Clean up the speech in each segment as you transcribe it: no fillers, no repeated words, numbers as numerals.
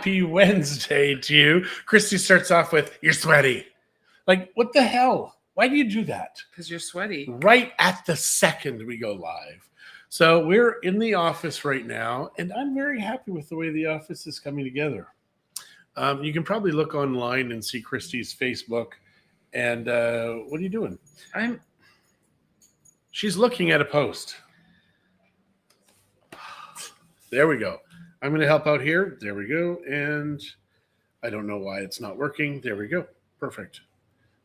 happy Wednesday to you. Christie starts off with, "You're sweaty." Like, what the hell? Why do you do that? Because you're sweaty. Right at the second we go live. So we're in the office right now, and I'm very happy with the way the office is coming together. You can probably look online and see Christie's Facebook. And what are you doing? She's looking at a post. There we go. I'm going to help out here. There we go. And I don't know why it's not working. There we go. Perfect.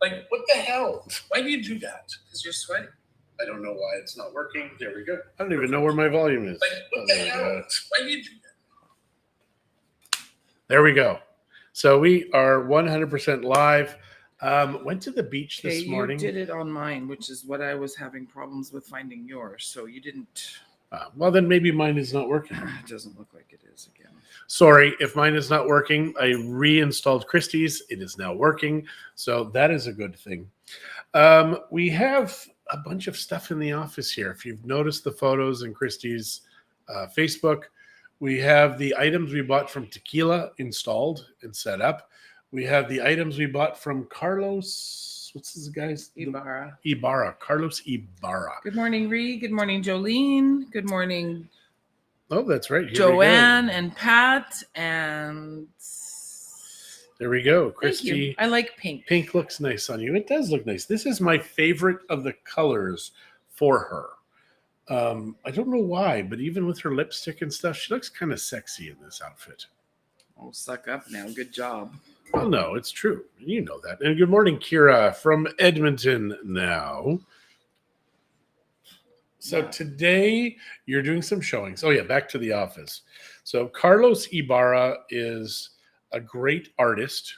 Like, what the hell? Why do you do that? Because you're sweaty. I don't know why it's not working. There we go. I don't even know where my volume is. Like, what the hell? Why do you do that? There we go. So we are 100% live. Went to the beach this morning. You did it on mine, which is what I was having problems with finding yours. So you didn't. Well, then maybe mine is not working. It doesn't look like it is again. Sorry, if mine is not working. I reinstalled Christie's. It is now working. So that is a good thing. We have a bunch of stuff in the office here. If you've noticed the photos in Christie's Facebook, we have the items we bought from Tequila installed and set up. We have the items we bought from Carlos. What's this guy's? Ibarra. Carlos Ibarra. Good morning, Ree. Good morning, Jolene. Good morning. Oh, that's right. Here Joanne and Pat. And there we go. Christie. I like pink. Pink looks nice on you. It does look nice. This is my favorite of the colors for her. I don't know why, but even with her lipstick and stuff, she looks kind of sexy in this outfit. Oh, suck up now. Good job. Well, no, it's true. You know that. And good morning, Kira from Edmonton now. So today you're doing some showings. Oh, yeah, back to the office. So Carlos Ibarra is a great artist.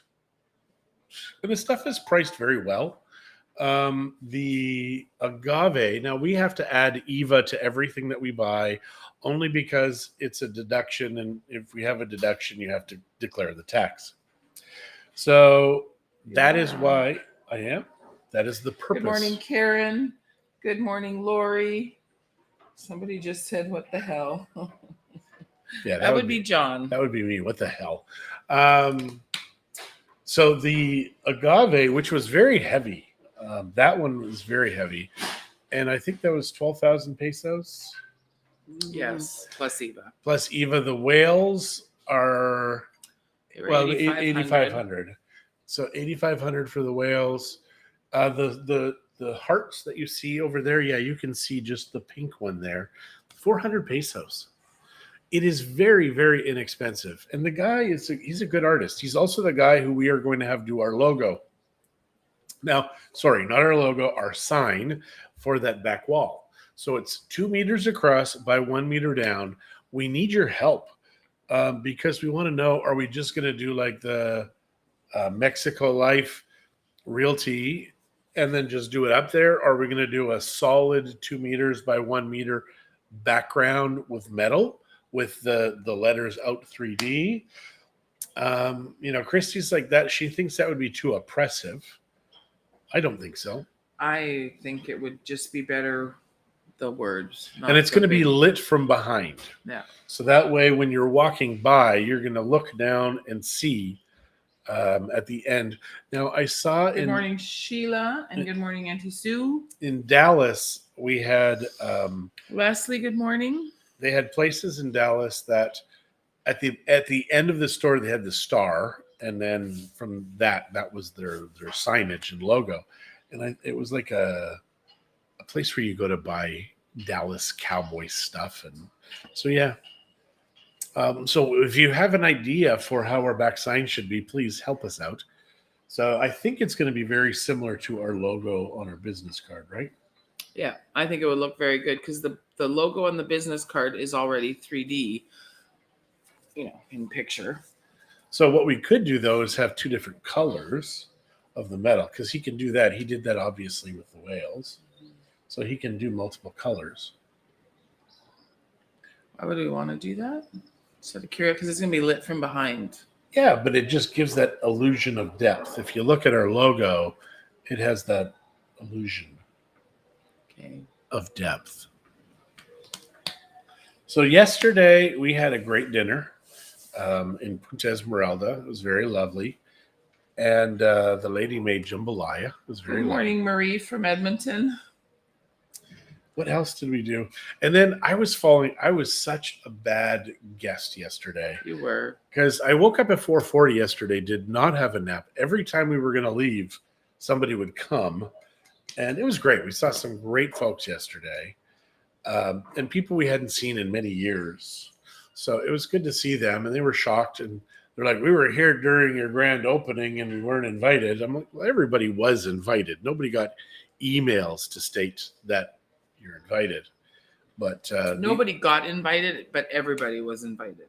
And his stuff is priced very well. The agave, now we have to add EVA to everything that we buy only because it's a deduction. And if we have a deduction, you have to declare the tax. So that is why I am. That is the purpose. Good morning, Karen. Good morning, Lori. Somebody just said, "What the hell?" Yeah, that would be John. That would be me. What the hell? So the agave, which was very heavy, that one was very heavy, and I think that was 12,000 pesos. Yes, plus EVA. Plus EVA. The whales are 8,500. So 8,500 for the whales. The hearts that you see over there, yeah, you can see just the pink one there. 400 pesos. It is very, very inexpensive. And the guy he's a good artist. He's also the guy who we are going to have do our logo. Now, sorry, not our logo, our sign for that back wall. So it's 2 meters across by 1 meter down. We need your help because we want to know, are we just going to do like the Mexico Life Realty and then just do it up there? Or are we going to do a solid 2 meters by 1 meter background with metal with the letters out 3D? Christie's like that. She thinks that would be too oppressive. I don't think so. I think it would just be better, the words. And it's going to be lit from behind. Yeah. So that way, when you're walking by, you're going to look down and see at the end. Now, I saw Good morning, Sheila, and good morning, Auntie Sue. In Dallas, we had Leslie, good morning. They had places in Dallas that at the end of the store, they had the star. And then from that was their signage and logo. And it was like a place where you go to buy Dallas Cowboy stuff. And so, yeah. So if you have an idea for how our back sign should be, please help us out. So I think it's going to be very similar to our logo on our business card, right? Yeah, I think it would look very good because the logo on the business card is already 3D, in picture. So what we could do, though, is have 2 different colors of the metal because he can do that. He did that, obviously, with the whales. So he can do multiple colors. Why would we want to do that? Just out of curiosity, because it's going to be lit from behind. Yeah, but it just gives that illusion of depth. If you look at our logo, it has that illusion of depth. So yesterday we had a great dinner. in Punta Esmeralda. It was very lovely. And the lady made jambalaya. It was very Good morning, lovely. Marie from Edmonton. What else did we do? And then I was such a bad guest yesterday You were. because I woke up at 4:40 yesterday, did not have a nap. Every time we were going to leave, somebody would come. And it was great. We saw some great folks yesterday, and people we hadn't seen in many years. So it was good to see them, and they were shocked. And they're like, "We were here during your grand opening, and we weren't invited." I'm like, "Well, everybody was invited. Nobody got emails to state that you're invited." But Nobody got invited, but everybody was invited.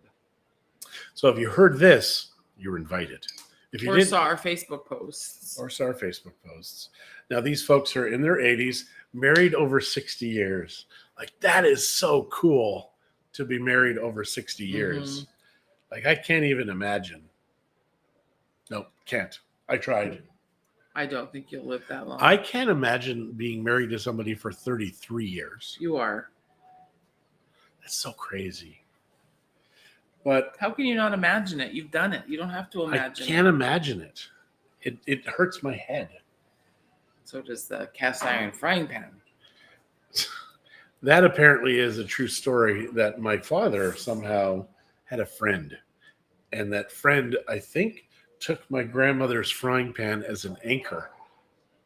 so if you heard this, you were invited. If you Or didn't, saw our Facebook posts. or saw our Facebook posts. Now, these folks are in their 80s, married over 60 years. Like, that is so cool to be married over 60 years. Mhm. Like, I can't even imagine. No, can't. I tried. I don't think you'll live that long. I can't imagine being married to somebody for 33 years. You are. That's so crazy. But How can you not imagine it? You've done it. You don't have to I imagine can't it. imagine it. It hurts my head. So does the cast iron frying pan. That apparently is a true story that my father somehow had a friend. And that friend, I think, took my grandmother's frying pan as an anchor.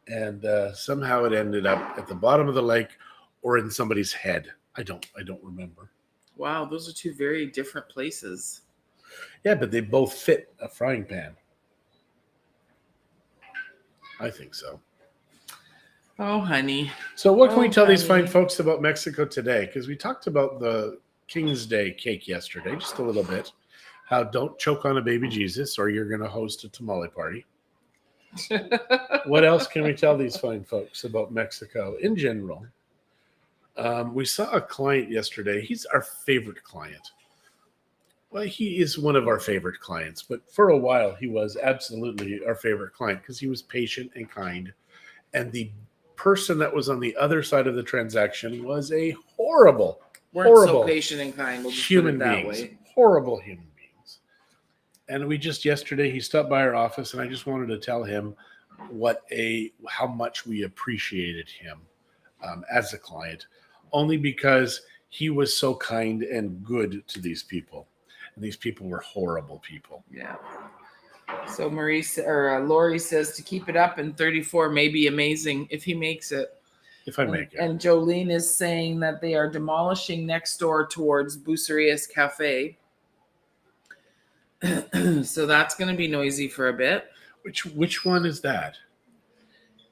And somehow it ended up at the bottom of the lake or in somebody's head. I don't remember. Wow, those are two very different places. Yeah, but they both fit a frying pan. I think so. Oh, honey. So what can we Oh, tell these honey. fine folks about Mexico today? Because we talked about the King's Day cake yesterday, just a little bit. How don't choke on a baby Jesus or you're going to host a tamale party. What else can we tell these fine folks about Mexico in general? We saw a client yesterday. He's our favorite client. Well, he is one of our favorite clients, but for a while he was absolutely our favorite client because he was patient and kind. And the person that was on the other side of the transaction was a horrible Weren't so patient and kind. We'll just human put it that beings. way. Horrible human beings. And we just yesterday he stopped by our office, and I just wanted to tell him how much we appreciated him as a client, only because he was so kind and good to these people, and these people were horrible people. Yeah. So Lori says to keep it up, and 34 may be amazing if he makes it. If I make it, And Jolene is saying that they are demolishing next door towards Bucerias Cafe. So that's going to be noisy for a bit. which one is that?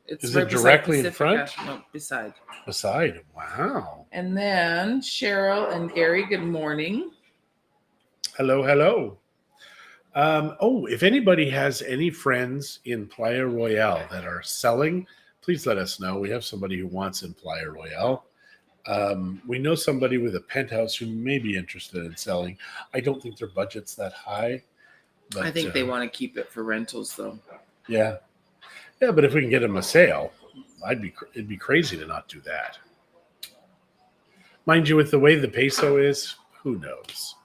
It's Is right it beside directly in Pacifica. front? No, beside. Beside. Wow. And then Cheryl and Gary, good morning. Hello. If anybody has any friends in Playa Royale that are selling, please let us know. We have somebody who wants in Playa Royale. We know somebody with a penthouse who may be interested in selling. I don't think their budget's that high. But, I think they want to keep it for rentals, though. Yeah. Yeah, but if we can get them a sale, it'd be crazy to not do that. Mind you, with the way the peso is, who knows?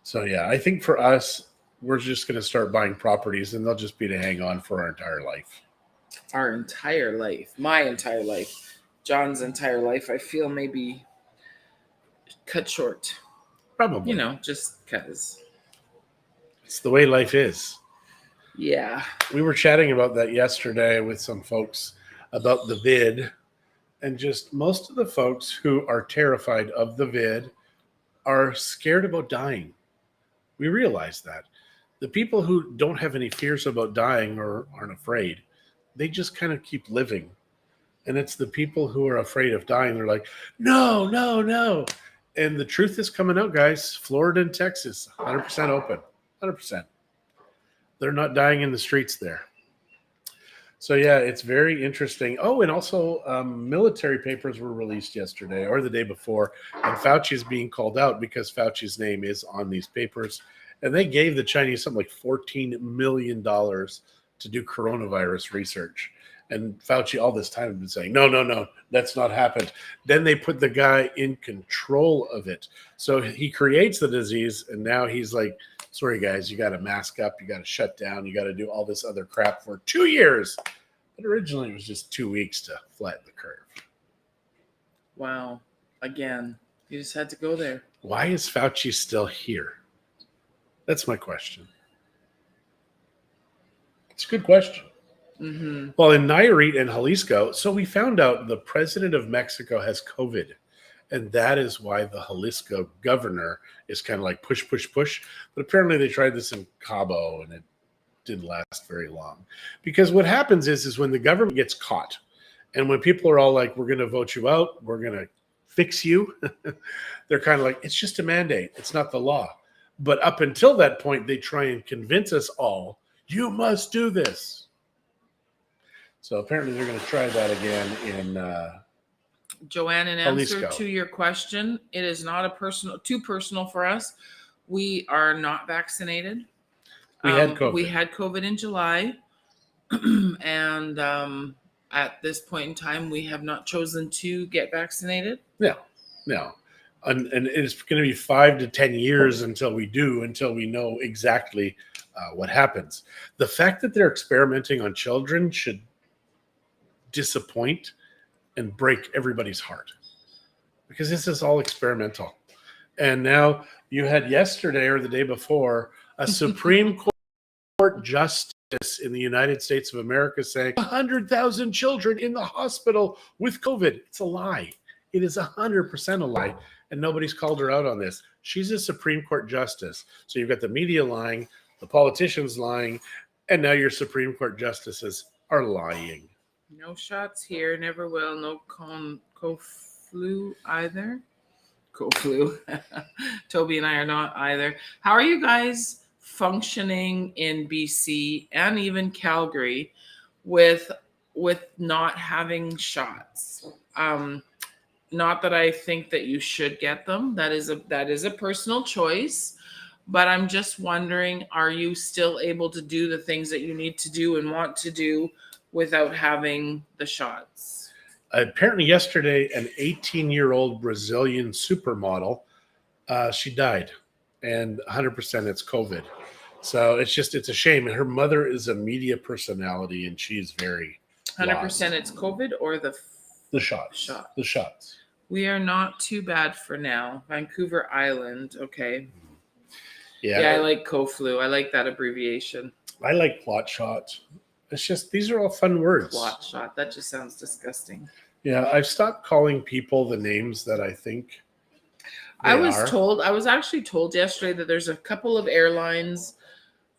So, yeah, I think for us, we're just going to start buying properties, and they'll just be to hang on for our entire life. Our entire life. My entire life. John's entire life, I feel maybe cut short. Probably. You know, just because. It's the way life is. Yeah. We were chatting about that yesterday with some folks about the vid, and just most of the folks who are terrified of the vid are scared about dying. We realize that. The people who don't have any fears about dying or aren't afraid, they just kind of keep living. And it's the people who are afraid of dying. They're like, no. And the truth is coming out, guys. Florida and Texas, 100% open. 100%. They're not dying in the streets there. So, yeah, it's very interesting. Oh, and also military papers were released yesterday or the day before. And Fauci is being called out because Fauci's name is on these papers. And they gave the Chinese something like $14 million to do coronavirus research. And Fauci all this time had been saying, no, that's not happened. Then they put the guy in control of it. So he creates the disease, and now he's like sorry guys, you got to mask up, you got to shut down, you got to do all this other crap for 2 years. But originally it was just 2 weeks to flatten the curve. Wow. Again, you just had to go there. Why is Fauci still here? That's my question. It's a good question. Mm-hmm. Well, in Nayarit and Jalisco, so we found out the president of Mexico has COVID. And that is why the Jalisco governor is kind of like push, push, push. But apparently they tried this in Cabo and it didn't last very long. Because what happens is when the government gets caught and when people are all like, we're going to vote you out, we're going to fix you, they're kind of like, it's just a mandate. It's not the law. But up until that point, they try and convince us all, you must do this. So apparently they're going to try that again in Joanne, in answer Jalisco. to your question, it is not too personal for us. We are not vaccinated. We had COVID. We had COVID in July. And at this point in time, we have not chosen to get vaccinated. No. And it's going to be 5 to 10 years until we know exactly what happens. The fact that they're experimenting on children should disappoint and break everybody's heart, because this is all experimental. And now you had yesterday or the day before a Supreme Court justice in the United States of America saying 100,000 children in the hospital with COVID. It's a lie. It is 100% a lie. And nobody's called her out on this. She's a Supreme Court justice. So you've got the media lying, the politicians lying, and now your Supreme Court justices are lying. No shots here, never will. No co-flu either. Co-flu. Toby and I are not either. How are you guys functioning in BC and even Calgary with not having shots? Not that I think that you should get them. That is a personal choice. But I'm just wondering, are you still able to do the things that you need to do and want to do without having the shots? Apparently yesterday, an 18-year-old Brazilian supermodel, she died, and 100% it's COVID. So it's a shame. And her mother is a media personality, and she's very 100% it's COVID or the shots. The shots. We are not too bad for now. Vancouver Island. Okay. Yeah, I like co-flu. I like that abbreviation. I like plot shot. It's just, these are all fun words. Plot shot. That just sounds disgusting. Yeah, I've stopped calling people the names that I think I was actually told yesterday that there's a couple of airlines,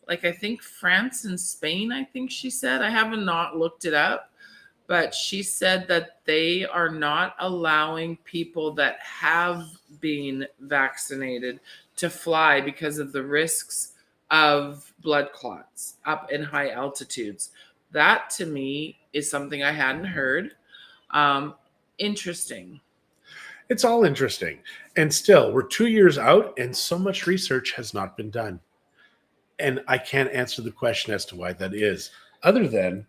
like I think France and Spain, I think she said. I haven't not looked it up, but she said that they are not allowing people that have been vaccinated to fly because of the risks of blood clots up in high altitudes. That to me is something I hadn't heard. Interesting. It's all interesting. And still, we're 2 years out and so much research has not been done. And I can't answer the question as to why that is, other than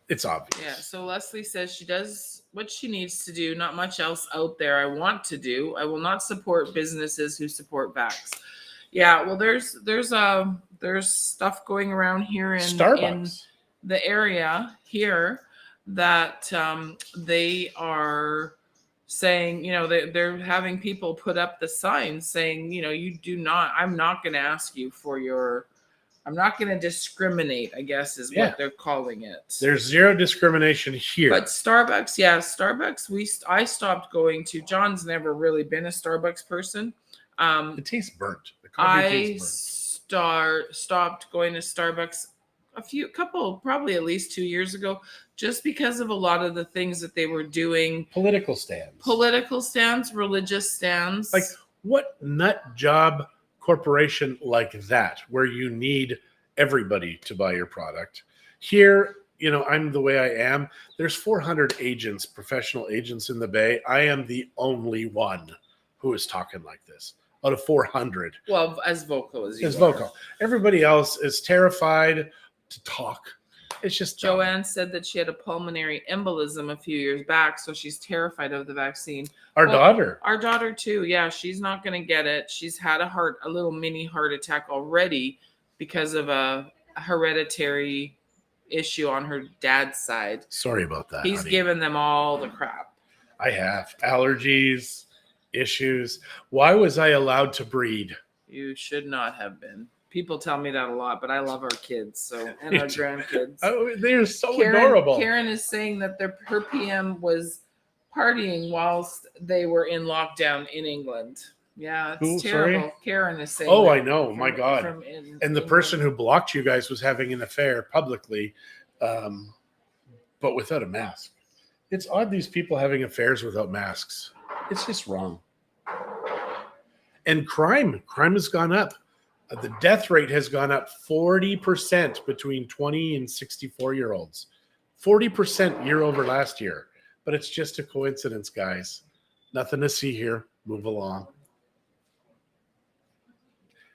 it's obvious. Yeah, so Leslie says she does what she needs to do, not much else out there I want to do. I will not support businesses who support vax. Yeah, well, there's stuff going around here in Starbucks. In the area here that they are saying, they're having people put up the signs saying, I'm not going to ask you for I'm not going to discriminate, I guess is what they're calling it. There's zero discrimination here. But Starbucks, I stopped going to. John's never really been a Starbucks person. It tastes burnt. The coffee tastes burnt. Stopped going to Starbucks probably at least 2 years ago, just because of a lot of the things that they were doing. Political stands, religious stands. Like, what nut job corporation like that, where you need everybody to buy your product? Here, I'm the way I am. There's 400 agents, professional agents in the Bay. I am the only one who is talking like this out of 400. Well, as vocal as you are. Vocal. Everybody else is terrified to talk. It's just dumb. Joanne said that she had a pulmonary embolism a few years back, so she's terrified of the vaccine. Our daughter. Our daughter too. Yeah, she's not going to get it. She's had a little mini heart attack already because of a hereditary issue on her dad's side. Sorry about that. He's given them all the crap. I have allergies, issues. Why was I allowed to breed? You should not have been. People tell me that a lot, but I love our kids and our grandkids. Oh, they're so adorable. Karen is saying that her PM was partying whilst they were in lockdown in England. Yeah, it's terrible. Sorry? Karen is saying. Oh, I know. My God. And the person who blocked you guys was having an affair publicly, but without a mask. It's odd these people having affairs without masks. It's just wrong. And crime has gone up. The death rate has gone up 40% between 20 and 64-year-olds. 40% year over last year. But it's just a coincidence, guys. Nothing to see here. Move along.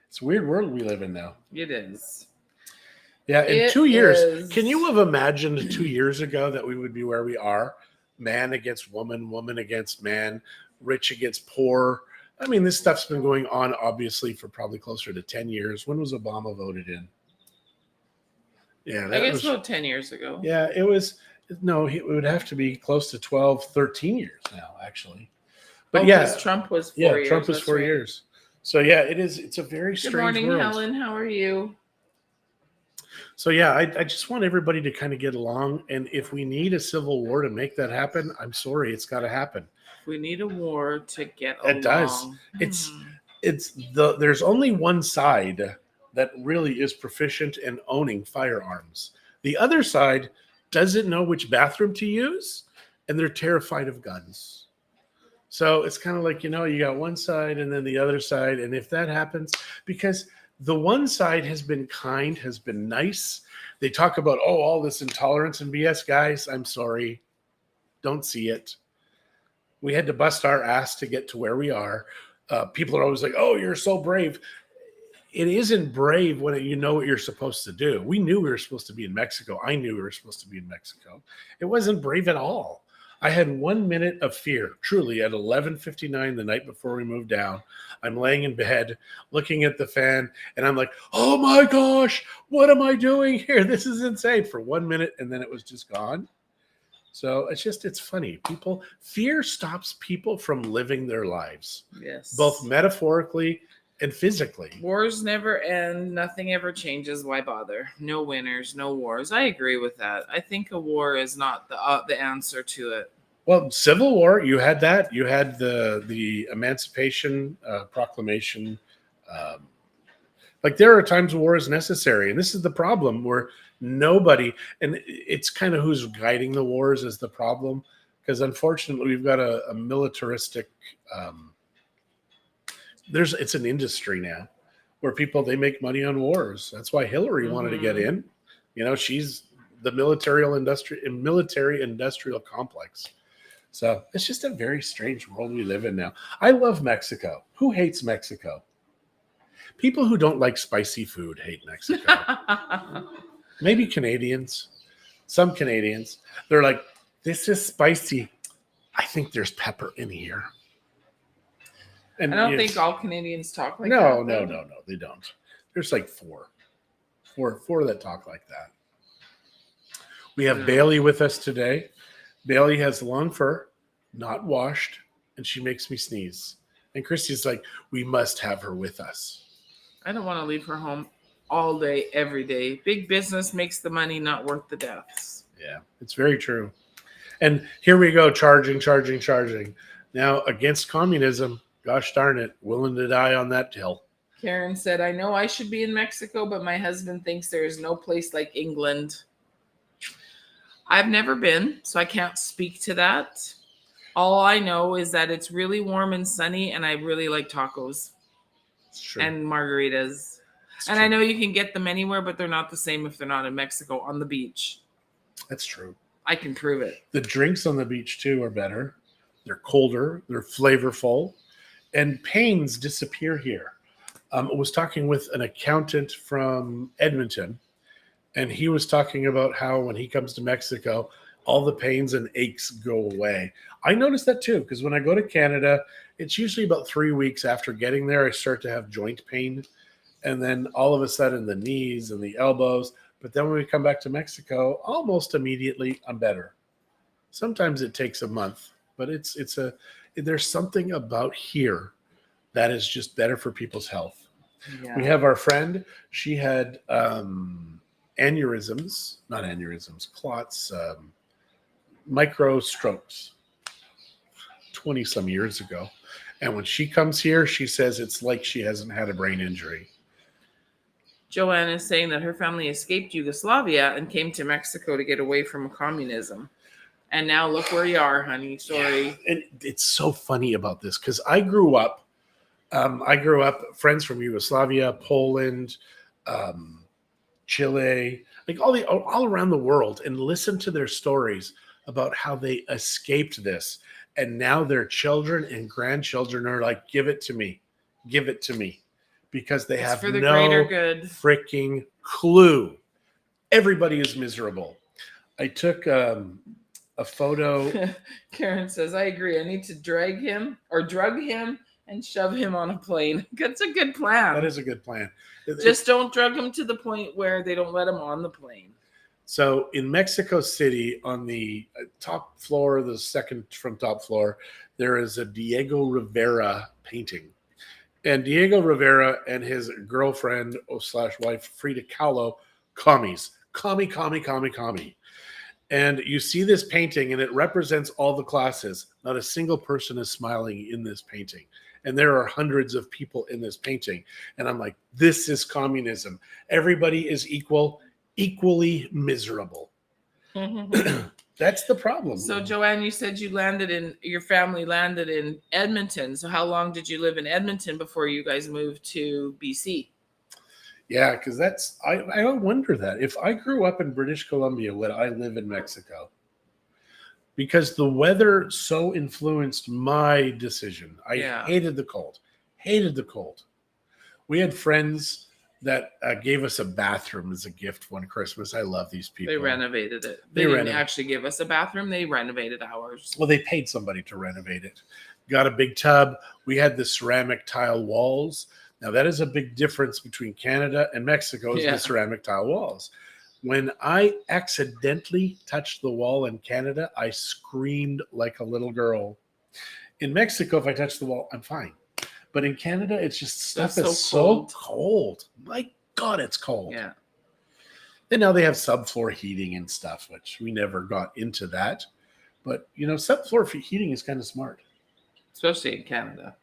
It's a weird world we live in now. It is. Yeah, in 2 years, can you have imagined 2 years ago that we would be where we are? Man against woman, woman against man, rich against poor. I mean, this stuff's been going on, obviously, for probably closer to 10 years. When was Obama voted in? Yeah, I guess about 10 years ago. Yeah, it was. No, it would have to be close to 12, 13 years now, actually. But Trump was 4 years. Yeah, Trump was 4 years. So, yeah, it is. It's a very strange world. Good morning, Helen. How are you? So, yeah, I just want everybody to kind of get along. And if we need a civil war to make that happen, I'm sorry, it's got to happen. We need a war to get along. It does. There's only one side that really is proficient in owning firearms. The other side doesn't know which bathroom to use, and they're terrified of guns. So it's kind of like, you got one side and then the other side. And if that happens, because the one side has been kind, has been nice. They talk about, all this intolerance and BS. Guys, I'm sorry. Don't see it. We had to bust our ass to get to where we are. People are always like, oh, you're so brave. It isn't brave when you know what you're supposed to do. We knew we were supposed to be in Mexico. I knew we were supposed to be in Mexico. It wasn't brave at all. I had 1 minute of fear, truly, at 11:59 the night before we moved down. I'm laying in bed, looking at the fan, and I'm like, oh my gosh, what am I doing here? This is insane for 1 minute, and then it was just gone. So it's funny. Fear stops people from living their lives. Yes. Both metaphorically and physically. Wars never end. Nothing ever changes. Why bother? No winners, no wars. I agree with that. I think a war is not the answer to it. Well, Civil War, you had that. You had the Emancipation Proclamation. There are times war is necessary. And this is the problem where nobody, and it's kind of who's guiding the wars is the problem. Because unfortunately, we've got a militaristic, it's an industry now where they make money on wars. That's why Hillary wanted to get in. She's the military industrial complex. So it's just a very strange world we live in now. I love Mexico. Who hates Mexico? People who don't like spicy food hate Mexico. Maybe Canadians. Some Canadians. They're like, this is spicy. I think there's pepper in here. And I don't think all Canadians talk like that. No, they don't. There's like four that talk like that. We have Bailey with us today. Bailey has long fur, not washed, and she makes me sneeze. And Christie's like, we must have her with us. I don't want to leave her home all day, every day. Big business makes the money not worth the deaths. Yeah, it's very true. And here we go, charging. Now, against communism, gosh darn it, willing to die on that hill. Karen said, I know I should be in Mexico, but my husband thinks there is no place like England. I've never been, so I can't speak to that. All I know is that it's really warm and sunny, and I really like tacos and margaritas. And I know you can get them anywhere, but they're not the same if they're not in Mexico on the beach. That's true. I can prove it. The drinks on the beach, too, are better. They're colder. They're flavorful. And pains disappear here. I was talking with an accountant from Edmonton, And he was talking about how when he comes to Mexico, all the pains and aches go away. I noticed that too, because when I go to Canada, it's usually about 3 weeks after getting there, I start to have joint pain. And then all of a sudden, the knees and the elbows. But then when we come back to Mexico, almost immediately, I'm better. Sometimes it takes a month, but there's something about here that is just better for people's health. Yeah. We have our friend. She had clots, micro strokes 20 some years ago. And when she comes here, she says it's like she hasn't had a brain injury. Joanne is saying that her family escaped Yugoslavia and came to Mexico to get away from communism. And now look where you are, honey. Sorry. Yeah. And it's so funny about this because I grew up friends from Yugoslavia, Poland, Chile, like all around the world, and listen to their stories about how they escaped this. And now their children and grandchildren are like, give it to me, because they have for the no greater good. Freaking clue. Everybody is miserable. I took a photo. Karen says, I agree. I need to drug him and shove him on a plane. That's a good plan. That is a good plan. Just don't drug him to the point where they don't let him on the plane. So in Mexico City, on the top floor, the second from top floor, there is a Diego Rivera painting. And Diego Rivera and his girlfriend / wife, Frida Kahlo, commies. Commie. And you see this painting, and it represents all the classes. Not a single person is smiling in this painting. And there are hundreds of people in this painting. And I'm like, this is communism. Everybody is equally miserable. That's the problem. So, Joanne, you said your family landed in Edmonton. So how long did you live in Edmonton before you guys moved to BC? Yeah, because I wonder that. If I grew up in British Columbia, would I live in Mexico? Because the weather so influenced my decision. I hated the cold. We had friends that gave us a bathroom as a gift one Christmas. I love these people. They renovated it. They didn't actually give us a bathroom. They renovated ours. Well, they paid somebody to renovate it. Got a big tub. We had the ceramic tile walls. Now, that is a big difference between Canada and Mexico is the ceramic tile walls. When I accidentally touched the wall in Canada, I screamed like a little girl. In Mexico, if I touch the wall, I'm fine. But in Canada, it's just stuff is so cold. My God, it's cold. Yeah. And now they have subfloor heating and stuff, which we never got into that. But, subfloor heating is kind of smart. Especially in Canada.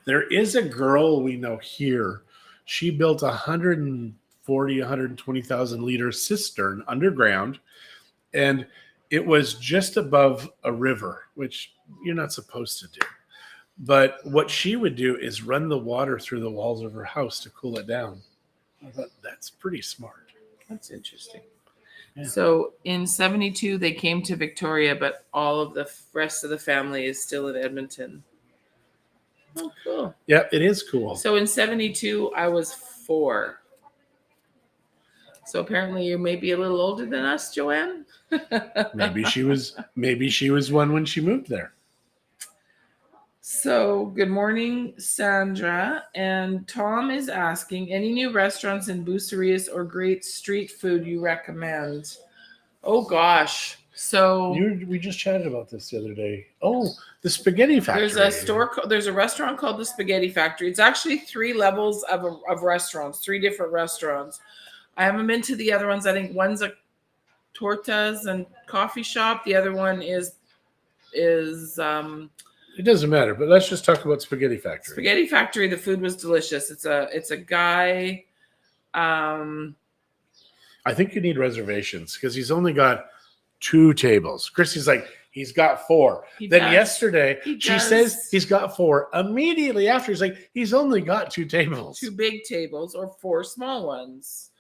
There is a girl we know here. She built 120,000 liter cistern underground, and it was just above a river, which you're not supposed to do. But what she would do is run the water through the walls of her house to cool it down. I thought that's pretty smart. That's interesting. Yeah. So in 1972, they came to Victoria, but all of the rest of the family is still in Edmonton. Oh, cool. Yeah, it is cool. So in 1972, I was 4. So apparently you may be a little older than us, Joanne. Maybe she was one when she moved there. So good morning, Sandra. And Tom is asking, any new restaurants and bucerias or great street food you recommend? Oh gosh. So we just chatted about this the other day. Oh, the Spaghetti Factory. There's a restaurant called the Spaghetti Factory. It's actually 3 levels of restaurants, 3 different restaurants. I haven't been to the other ones. I think one's a tortas and coffee shop. The other one is it doesn't matter, but let's just talk about Spaghetti Factory. Spaghetti Factory, the food was delicious. It's a guy. I think you need reservations because he's only got 2 tables. Christie's like, he's got 4. Yesterday, she says he's got 4. Immediately after, he's like, he's only got 2 tables. 2 big tables or 4 small ones.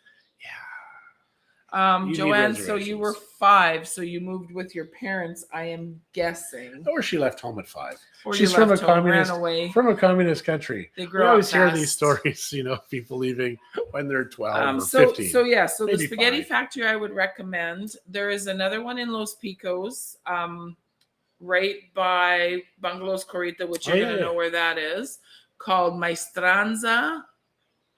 need Joanne, so you were reservations. 5, so you moved with your parents, I am guessing. Or she left home at 5. Or She's you from left a home, ran communist away. from a communist country. They We grow up always hear these fast. stories, people leaving when they're 12 or So 15. so yeah, so the maybe spaghetti 5. factory I would recommend. There is another one in Los Picos, right by Bungalows Corita, which you're gonna know where that is, called Maestranza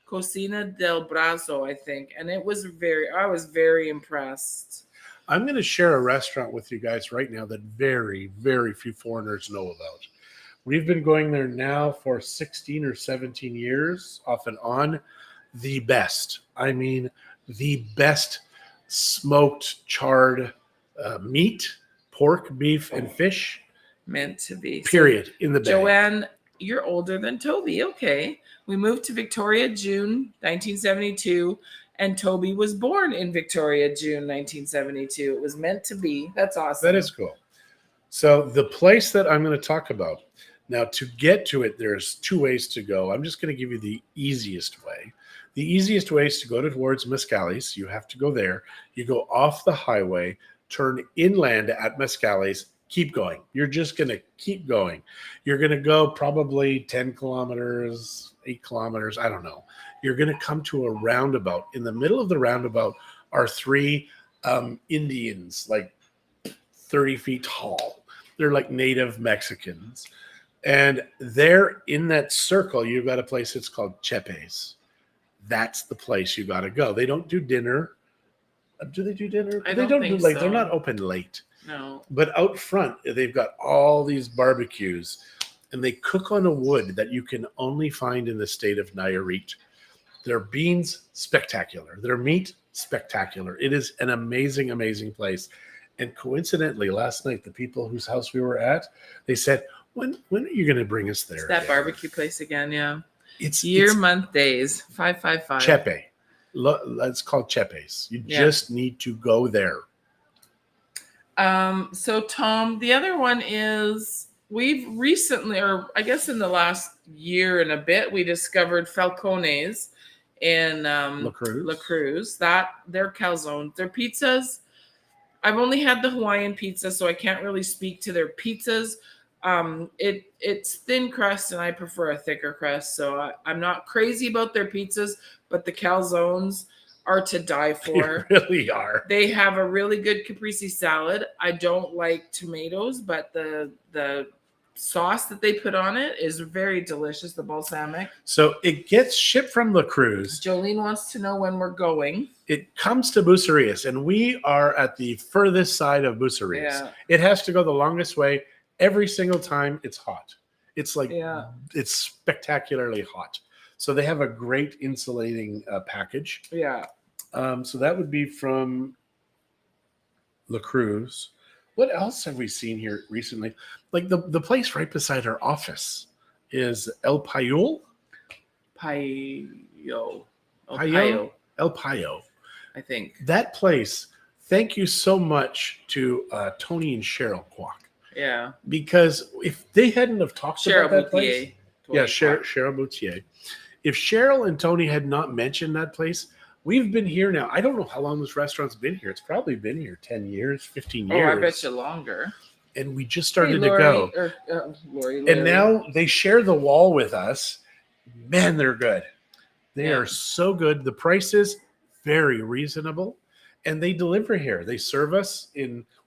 Cocina del Brazo, I think. And I was very impressed. I'm going to share a restaurant with you guys right now that very, very few foreigners know about. We've been going there now for 16 or 17 years, off and on. The best. I mean, the best smoked, charred meat, pork, beef, and fish. Meant to be. Period. In the bag. Joanne, you're older than Toby. Okay. We moved to Victoria, June 1972, and Toby was born in Victoria, June 1972. It was meant to be. That's awesome. That is cool. So the place that I'm going to talk about, now to get to it, there's 2 ways to go. I'm just going to give you the easiest way. The easiest way is to go towards Mescales. You have to go there. You go off the highway, turn inland at Mescales, keep going. You're just going to keep going. You're going to go probably 10 kilometers, 8 kilometers, I don't know. You're going to come to a roundabout. In the middle of the roundabout are 3 Indians, like 30 feet tall. They're like native Mexicans. And there in that circle, you've got a place that's called Chepe's. That's the place you got to go. They don't do dinner. Do they do dinner? I They don't do think late. so. They're not open late. No. But out front, they've got all these barbecues, and they cook on a wood that you can only find in the state of Nayarit. Their beans, spectacular. Their meat, spectacular. It is an amazing, amazing place. And coincidentally, last night, the people whose house we were at, they said, when are you going to bring us there? It's that barbecue place again, yeah. It's year, month, days, 555. Chepe. It's called Chepe's. You just need to go there. So Tom, the other one is we've recently, or I guess in the last year and a bit, we discovered Falcone's in La Cruz. That their calzones, their pizzas. I've only had the Hawaiian pizza, so I can't really speak to their pizzas. It's thin crust, and I prefer a thicker crust. So I'm not crazy about their pizzas, but the calzones are to die for. They really are. They have a really good caprese salad. I don't like tomatoes, but the sauce that they put on it is very delicious, the balsamic. So it gets shipped from La Cruz. Jolene wants to know when we're going. It comes to Bucerias, and we are at the furthest side of Bucerias. Yeah. It has to go the longest way. Every single time it's hot. It's like, it's spectacularly hot. So they have a great insulating package. Yeah. So that would be from La Cruz. What else have we seen here recently? Like the place right beside our office is El Payo. El Payo. I think. That place, thank you so much to Tony and Cheryl Kwok. Yeah. Because if they hadn't have talked about that place. Cheryl Boutier. If Cheryl and Tony had not mentioned that place, we've been here now. I don't know how long this restaurant's been here. It's probably been here 10 years, 15 years. Oh, I bet you longer. And we just started to go. Lori. And now they share the wall with us. Man, they're good. They are so good. The price is very reasonable. And they deliver here. They serve us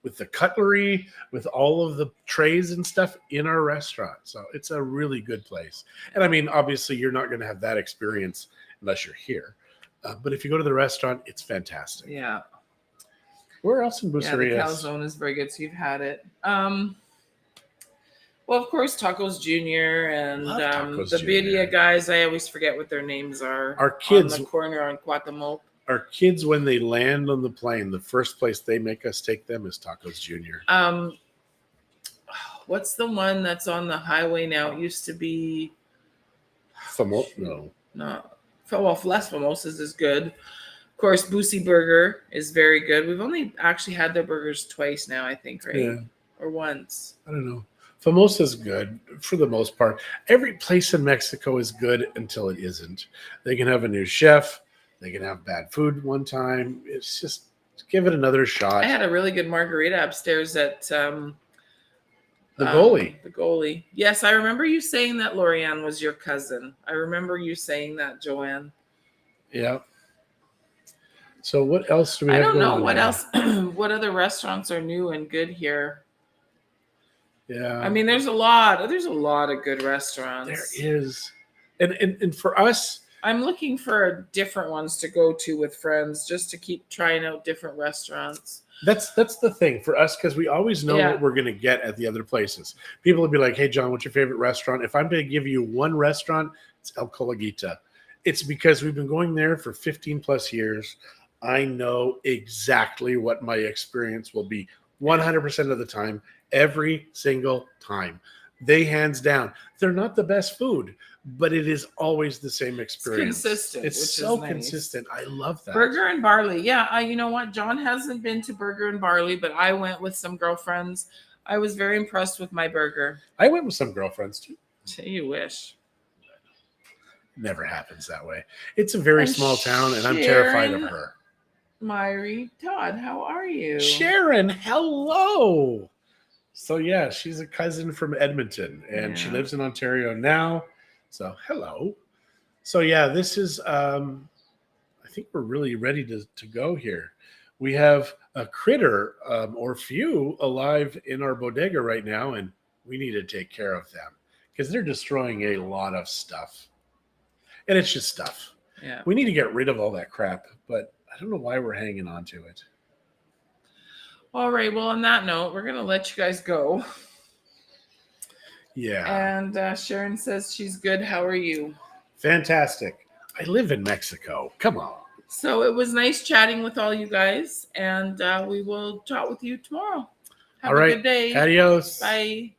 with the cutlery, with all of the trays and stuff in our restaurant. So it's a really good place. And I mean, obviously, you're not going to have that experience unless you're here. But if you go to the restaurant, it's fantastic. Yeah. Where else in Bucerias? Yeah, the calzone is very good. So you've had it. Well, of course, Tacos Jr. and the Birria guys. I always forget what their names are. Our kids on the corner on Cuauhtemoc. Our kids, when they land on the plane, the first place they make us take them is Tacos Jr. What's the one that's on the highway now? It used to be No. Well, Las Famosas is good. Of course, Boosie Burger is very good. We've only actually had their burgers twice now, I think, right? Yeah. Or once. I don't know. Famosa's good for the most part. Every place in Mexico is good until it isn't. They can have a new chef. They can have bad food one time. It's just Give it another I shot. had a really good margarita upstairs at The goalie. The goalie. Yes, I remember you saying that Lorianne was your cousin. I remember you saying that, Joanne. Yeah. So what else do we I have don't going know on what here? else, what other restaurants are new and good here. Yeah. I mean, there's a lot of good restaurants. There is. And for us, I'm looking for different ones to go to with friends just to keep trying out different restaurants. that's the thing for us, because we always know Yeah. what we're going to get at the other places. People will be like, hey, John, what's your favorite restaurant? If I'm going to give you one restaurant, it's El Colaguita. It's because we've been going there for 15 plus years. I know exactly what my experience will be 100% of the time, every single time. They hands down, they're not the best food, but it is always the same experience. consistent, It's which so is nice. consistent. I love that. Burger and Barley. Yeah, you know what? John hasn't been to Burger and Barley, but I went with some girlfriends. I was very impressed with my burger. I went with some girlfriends too. You wish. Never happens that way. It's a very And small town, and I'm terrified of Sharon- her. Myri, Todd, how are you? Sharon, hello. So yeah, she's a cousin from Edmonton, and she Yeah. lives in Ontario now. So hello. So yeah, this is. I think we're really ready to go here. We have a critter or few alive in our bodega right now, and we need to take care of them because they're destroying a lot of stuff, and it's just stuff. Yeah. We need to get rid of all that crap, but I don't know why we're hanging on to it. All right. Well, on that note, we're gonna let you guys go. Yeah. And Sharon says she's good. How are you? Fantastic. I live in Mexico. Come on. So it was nice chatting with all you guys, and we will chat with you tomorrow. Have All a right. good day. Adios. Bye.